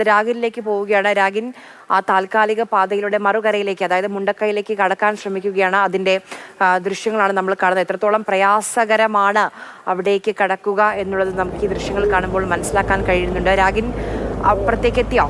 രാഗിനിലേക്ക് പോവുകയാണ്. രാഗിൻ ആ താൽക്കാലിക പാതയിലൂടെ മറുകരയിലേക്ക്, അതായത് മുണ്ടക്കൈയിലേക്ക് കടക്കാൻ ശ്രമിക്കുകയാണ്. അതിന്റെ ദൃശ്യങ്ങളാണ് നമ്മൾ കാണുന്നത്. എത്രത്തോളം പ്രയാസകരമാണ് അവിടേക്ക് കടക്കുക എന്നുള്ളത് നമുക്ക് ഈ ദൃശ്യങ്ങൾ കാണുമ്പോൾ മനസ്സിലാക്കാൻ കഴിയുന്നുണ്ട്. രാഗിൻ അപ്പുറത്തേക്ക് എത്തിയോ?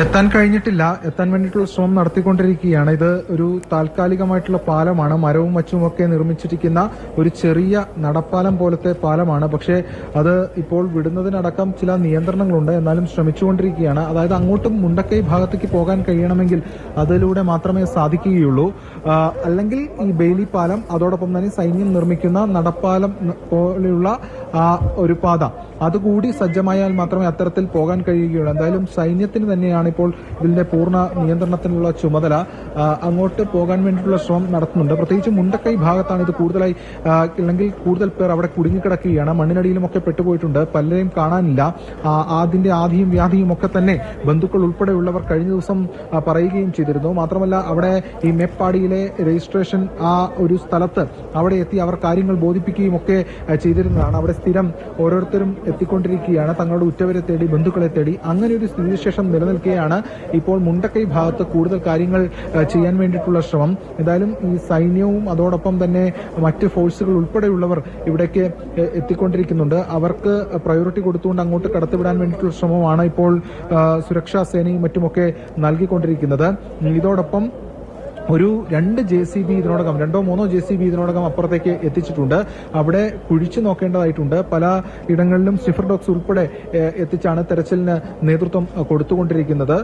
എത്താൻ കഴിഞ്ഞിട്ടില്ല. എത്താൻ വേണ്ടിയിട്ടുള്ള ശ്രമം നടത്തിക്കൊണ്ടിരിക്കുകയാണ്. ഇത് ഒരു താൽക്കാലികമായിട്ടുള്ള പാലമാണ്. മരവും മറ്റുമൊക്കെ നിർമ്മിച്ചിരിക്കുന്ന ഒരു ചെറിയ നടപ്പാലം പോലത്തെ പാലമാണ്. പക്ഷേ അത് ഇപ്പോൾ വിടുന്നതിനടക്കം ചില നിയന്ത്രണങ്ങളുണ്ട്. എന്നാലും ശ്രമിച്ചുകൊണ്ടിരിക്കുകയാണ്. അതായത് അങ്ങോട്ടും മുണ്ടക്കൈ ഭാഗത്തേക്ക് പോകാൻ കഴിയണമെങ്കിൽ അതിലൂടെ മാത്രമേ സാധിക്കുകയുള്ളൂ. അല്ലെങ്കിൽ ഈ ബെയിലി പാലം, അതോടൊപ്പം തന്നെ സൈന്യം നിർമ്മിക്കുന്ന നടപ്പാലം പോലെയുള്ള ഒരു പാത അതുകൂടി സജ്ജമായാൽ മാത്രമേ അത്തരത്തിൽ പോകാൻ കഴിയുകയുള്ളൂ. എന്തായാലും സൈന്യത്തിന് തന്നെയാണ് ഇപ്പോൾ ഇതിന്റെ പൂർണ്ണ നിയന്ത്രണത്തിനുള്ള ചുമതല. അങ്ങോട്ട് പോകാൻ വേണ്ടിയിട്ടുള്ള ശ്രമം നടത്തുന്നുണ്ട്. പ്രത്യേകിച്ച് മുണ്ടക്കൈ ഭാഗത്താണ് ഇത് കൂടുതലായി, അല്ലെങ്കിൽ കൂടുതൽ പേർ അവിടെ കുടുങ്ങിക്കിടക്കുകയാണ്. മണ്ണിനടിയിലുമൊക്കെ പെട്ടുപോയിട്ടുണ്ട്. പലരെയും കാണാനില്ല. അതിന്റെ ആധിയും വ്യാധിയും ഒക്കെ തന്നെ ബന്ധുക്കൾ ഉൾപ്പെടെയുള്ളവർ കഴിഞ്ഞ ദിവസം പറയുകയും ചെയ്തിരുന്നു. മാത്രമല്ല അവിടെ ഈ മേപ്പാടിയിലെ രജിസ്ട്രേഷൻ ആ ഒരു സ്ഥലത്ത് അവിടെ എത്തി അവർ കാര്യങ്ങൾ ബോധിപ്പിക്കുകയും ഒക്കെ ചെയ്തിരുന്നതാണ്. അവിടെ സ്ഥിരം ഓരോരുത്തരും എത്തിക്കൊണ്ടിരിക്കുകയാണ് തങ്ങളുടെ ഉറ്റവരെ തേടി, ബന്ധുക്കളെ തേടി. അങ്ങനെ ഒരു സ്ഥിതിവിശേഷം നിലനിൽക്കുകയാണ് ഇപ്പോൾ മുണ്ടക്കൈ ഭാഗത്ത് കൂടുതൽ കാര്യങ്ങൾ ചെയ്യാൻ വേണ്ടിയിട്ടുള്ള ശ്രമം. എന്തായാലും ഈ സൈന്യവും അതോടൊപ്പം തന്നെ മറ്റ് ഫോഴ്സുകൾ ഉൾപ്പെടെയുള്ളവർ ഇവിടേക്ക് എത്തിക്കൊണ്ടിരിക്കുന്നുണ്ട്. അവർക്ക് പ്രയോറിറ്റി കൊടുത്തുകൊണ്ട് അങ്ങോട്ട് കടത്തിവിടാൻ വേണ്ടിയിട്ടുള്ള ശ്രമമാണ് ഇപ്പോൾ സുരക്ഷാ സേനയും മറ്റുമൊക്കെ നൽകിക്കൊണ്ടിരിക്കുന്നത്. ഇതോടൊപ്പം ഒരു 2 JCB ഇതിനോടകം, 2-3 JCB ഇതിനോടകം അപ്പുറത്തേക്ക് എത്തിച്ചിട്ടുണ്ട്. അവിടെ കുഴിച്ചു നോക്കേണ്ടതായിട്ടുണ്ട്. പല ഇടങ്ങളിലും സ്നിഫർ ഡോഗ്സ് ഉൾപ്പെടെ എത്തിച്ചാണ് തെരച്ചിലിന് നേതൃത്വം കൊടുത്തുകൊണ്ടിരിക്കുന്നത്.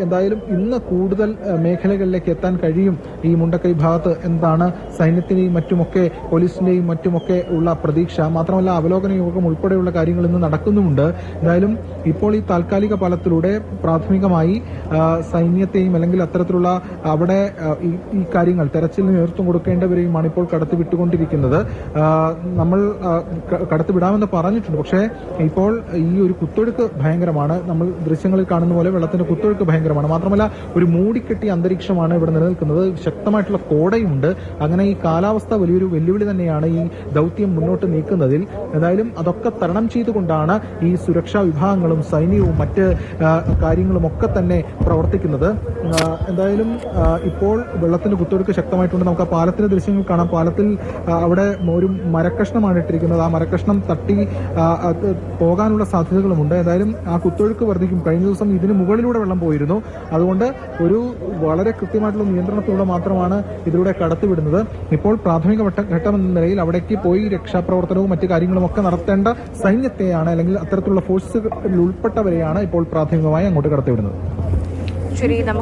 എന്തായാലും ഇന്ന് കൂടുതൽ മേഖലകളിലേക്ക് എത്താൻ കഴിയും ഈ മുണ്ടക്കൈ ഭാഗത്ത് എന്താണ് സൈന്യത്തിന്റെയും മറ്റുമൊക്കെ പോലീസിന്റെയും മറ്റുമൊക്കെ ഉള്ള പ്രതീക്ഷ. മാത്രമല്ല അവലോകന യോഗം ഉൾപ്പെടെയുള്ള കാര്യങ്ങൾ ഇന്ന് നടക്കുന്നുമുണ്ട്. എന്തായാലും ഇപ്പോൾ ഈ താൽക്കാലിക പാലത്തിലൂടെ പ്രാഥമികമായി സൈന്യത്തെയും അല്ലെങ്കിൽ അത്തരത്തിലുള്ള അവിടെ ഈ കാര്യങ്ങൾ തെരച്ചിലിന് നേതൃത്വം കൊടുക്കേണ്ടവരെയുമാണ് ഇപ്പോൾ കടത്തിവിട്ടുകൊണ്ടിരിക്കുന്നത്. നമ്മൾ കടത്തിവിടാമെന്ന് പറഞ്ഞിട്ടുണ്ട്. പക്ഷേ ഇപ്പോൾ ഈ ഒരു കുത്തൊഴുക്ക് ഭയങ്കരമാണ്. നമ്മൾ ദൃശ്യങ്ങളിൽ കാണുന്ന പോലെ വെള്ളത്തിന്റെ കുത്തൊഴുക്ക് ഭയങ്കരമാണ്. മാത്രമല്ല ഒരു മൂടിക്കെട്ടിയ അന്തരീക്ഷമാണ് ഇവിടെ നിലനിൽക്കുന്നത്. ശക്തമായിട്ടുള്ള കോടയുമുണ്ട്. അങ്ങനെ ഈ കാലാവസ്ഥ വലിയൊരു വെല്ലുവിളി തന്നെയാണ് ഈ ദൌത്യം മുന്നോട്ട് നീക്കുന്നതിൽ. എന്തായാലും അതൊക്കെ തരണം ചെയ്തുകൊണ്ടാണ് ഈ സുരക്ഷാ വിഭാഗങ്ങളും സൈന്യവും മറ്റ് കാര്യങ്ങളും ഒക്കെ തന്നെ പ്രവർത്തിക്കുന്നത്. എന്തായാലും ഇപ്പോൾ വെള്ളത്തിന്റെ കുത്തൊഴുക്ക് ശക്തമായിട്ടുണ്ട്. നമുക്ക് ആ പാലത്തിന്റെ ദൃശ്യങ്ങൾ കാണാം. പാലത്തിൽ അവിടെ ഒരു മരക്കഷ്ണമാണ് ഇട്ടിരിക്കുന്നത്. ആ മരക്കഷ്ണം തട്ടി പോകാനുള്ള സാധ്യതകളുമുണ്ട്. ഏതായാലും ആ കുത്തൊഴുക്ക് വർദ്ധിക്കും. കഴിഞ്ഞ ദിവസം ഇതിന് മുകളിലൂടെ വെള്ളം പോയിരുന്നു. അതുകൊണ്ട് ഒരു വളരെ കൃത്യമായിട്ടുള്ള നിയന്ത്രണത്തിലൂടെ മാത്രമാണ് ഇതിലൂടെ കടത്തിവിടുന്നത്. ഇപ്പോൾ പ്രാഥമിക ഘട്ടം എന്ന നിലയിൽ അവിടേക്ക് പോയി രക്ഷാപ്രവർത്തനവും മറ്റു കാര്യങ്ങളും ഒക്കെ നടത്തേണ്ട സൈന്യത്തെയാണ്, അല്ലെങ്കിൽ അത്തരത്തിലുള്ള ഫോഴ്സുകളിൽ ഉൾപ്പെട്ടവരെയാണ് ഇപ്പോൾ പ്രാഥമികമായി അങ്ങോട്ട് കടത്തിവിടുന്നത്. ശരി, നമുക്ക്